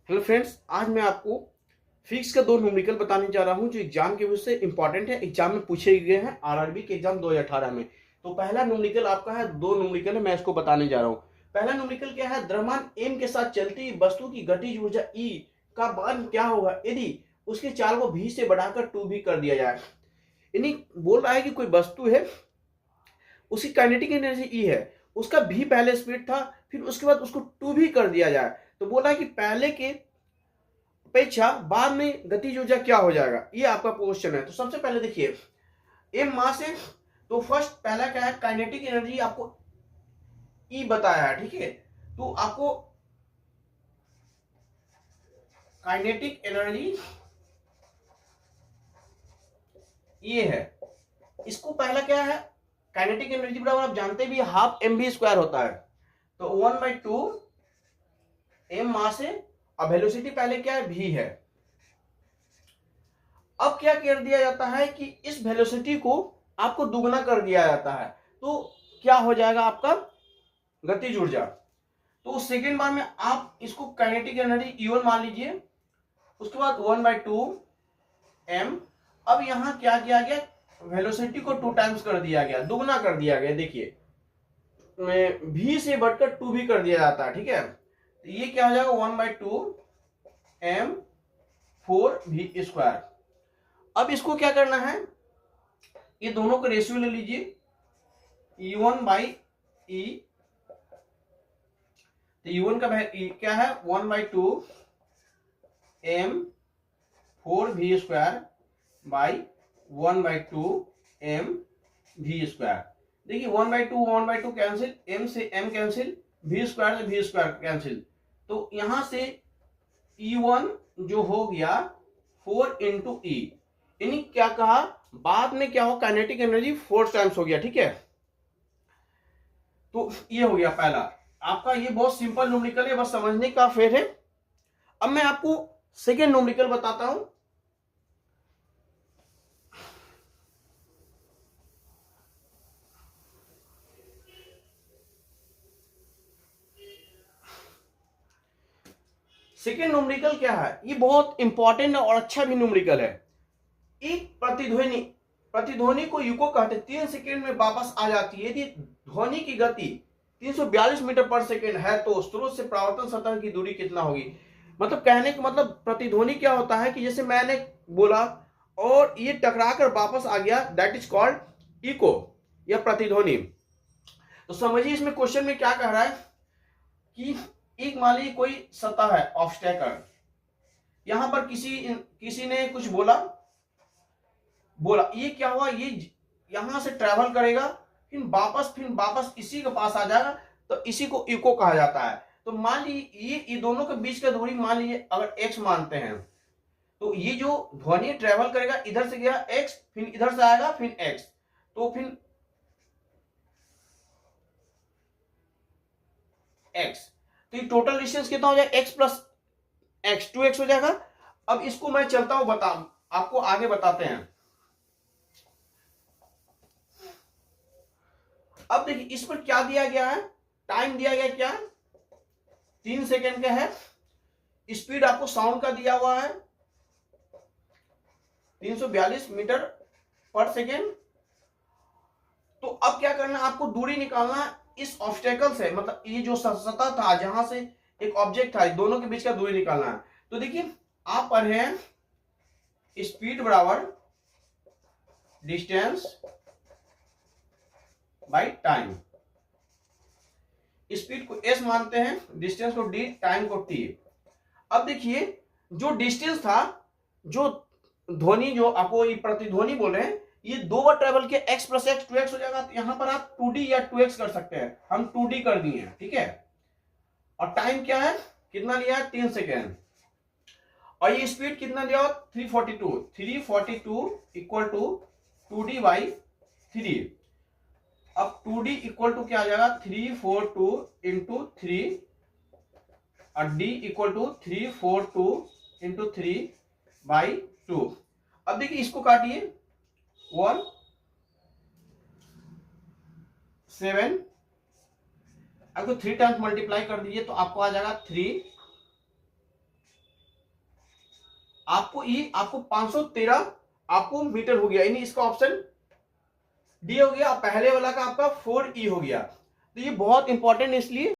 Hello friends, आज मैं आपको फिजिक्स का दो न्यूमेरिकल बताने जा रहा हूं जो एग्जाम के वजह से इंपॉर्टेंट है। एग्जाम में पूछे गए हैं आरआरबी के एग्जाम 2018 में। तो पहला न्यूमेरिकल आपका है, दो न्यूमेरिकल है, मैं इसको बताने जा रहा हूं। पहला न्यूमेरिकल क्या है, द्रव्यमान m के साथ चलती वस्तु की गतिज ऊर्जा E का मान क्या होगा यदि उसके चाल को v से बढ़ाकर 2v कर दिया जाए। यानी बोल रहा है कि कोई वस्तु है, उसकी काइनेटिक एनर्जी E है, उसका v पहले स्पीड था, फिर उसके बाद उसको 2v कर दिया जाए। तो बोला है कि पहले के अपेक्षा बाद में गतिज ऊर्जा क्या हो जाएगा, ये आपका क्वेश्चन है। तो सबसे पहले देखिए, एम मास है, तो फर्स्ट पहला क्या है, काइनेटिक एनर्जी आपको ई बताया है, ठीक है। तो आपको काइनेटिक एनर्जी ये है, इसको पहला क्या है, काइनेटिक एनर्जी बराबर आप जानते भी हाफ एम बी स्क्वायर होता है। तो 1/2 एम मास है और वेलोसिटी पहले क्या है, v है। अब क्या कर दिया जाता है कि इस वेलोसिटी को आपको दुगना कर दिया जाता है, तो क्या हो जाएगा आपका गतिज ऊर्जा। तो सेकेंड बार में आप इसको काइनेटिक एनर्जी E1 मान लीजिए, उसके बाद 1/2 m। अब यहां क्या किया गया, वेलोसिटी को 2 टाइम्स कर दिया गया, दुगना कर दिया गया। देखिए v से बढ़कर 2 भी कर दिया जाता है, ठीक है। तो ये क्या हो जाएगा 1/2 m 4v स्क्वायर। अब इसको क्या करना है, ये दोनों का रेशियो ले लीजिए, E1/E। तो E1 का क्या है 1/2 m 4v square by 1/2 m v square. देखिए 1/2 कैंसिल, m से m कैंसिल, v स्क्वायर से v स्क्वायर कैंसिल। तो यहां से E1 जो हो गया 4 इंटू ई, यानी क्या कहा, बाद में क्या हो, काइनेटिक एनर्जी 4 टाइम्स हो गया, ठीक है। तो ये हो गया पहला आपका, ये बहुत सिंपल न्यूमेरिकल है, बस समझने का फेर है। अब मैं आपको सेकेंड न्यूमेरिकल बताता हूं। सेकेंड न्यूमेरिकल क्या है, ये बहुत इंपॉर्टेंट और अच्छा भी न्यूमेरिकल है। एक प्रतिध्वनि को यूको कहते, 3 सेकेंड में वापस आ जाती है। यदि ध्वनि की गति 342 मीटर पर सेकेंड है तो स्रोत से परावर्तन सतह की दूरी कितना होगी। मतलब कहने का मतलब प्रतिध्वनि क्या होता है कि जैसे मैंने बोला और ये टकरा कर वापस आ गया, दैट इज कॉल्ड इको या प्रतिध्वनि। तो समझिए इसमें क्वेश्चन में क्या कह रहा है कि एक मान लीजिए कोई सतह है, ऑब्स्टेकल, यहां पर किसी ने कुछ बोला, ये क्या हुआ, ये यहां से ट्रेवल करेगा, फिर वापस इसी के पास आ जाएगा, तो इसी को इको कहा जाता है। तो मान लीजिए ये दोनों के बीच का दूरी मान लीजिए अगर x मानते हैं, तो ये जो ध्वनि ट्रेवल करेगा, इधर से गया x, फिर इधर से आएगा फिर x, तो फिर x, तो ये टोटल डिस्टेंस कितना हो जाएगा, x प्लस x, 2x हो जाएगा। अब इसको मैं चलता हूं, आपको आगे बताते हैं। अब देखिए इस पर क्या दिया गया है, टाइम दिया गया क्या, 3 सेकेंड का है। स्पीड आपको साउंड का दिया हुआ है 342 मीटर पर सेकेंड। तो अब क्या करना है, आपको दूरी निकालना है इस ऑब्स्टेकल से, मतलब ये जो सतह था जहां से एक ऑब्जेक्ट था, दोनों के बीच का दूरी निकालना है। तो देखिए आप पढ़े हैं स्पीड बराबर डिस्टेंस बाई टाइम। स्पीड को s मानते हैं, डिस्टेंस को d, टाइम को t। अब देखिए जो डिस्टेंस था, जो ध्वनि जो आपको ये प्रतिध्वनि बोले, ये 2 बार ट्रेवल किया, x प्लस x 2x हो जाएगा। तो यहां पर आप 2d या 2x कर सकते हैं, हम 2d कर दिए हैं, ठीक है। और टाइम क्या है, कितना लिया है, 3 सेकेंड। और ये स्पीड कितना दिया, 342 इक्वल टू 2d बाई 3। अब 2d इक्वल टू क्या आ जाएगा, 342 इंटू 3, और d equal to 342 into 3 by 2। अब देखिए इसको काटिए, 1 7, आपको 3 टाइम्स मल्टीप्लाई कर दीजिए तो आपको आ जाएगा 3 आपको ई आपको 513 आपको मीटर हो गया, यानी इसका ऑप्शन डी हो गया। पहले वाला का आपका 4E हो गया। तो ये बहुत इंपॉर्टेंट इसलिए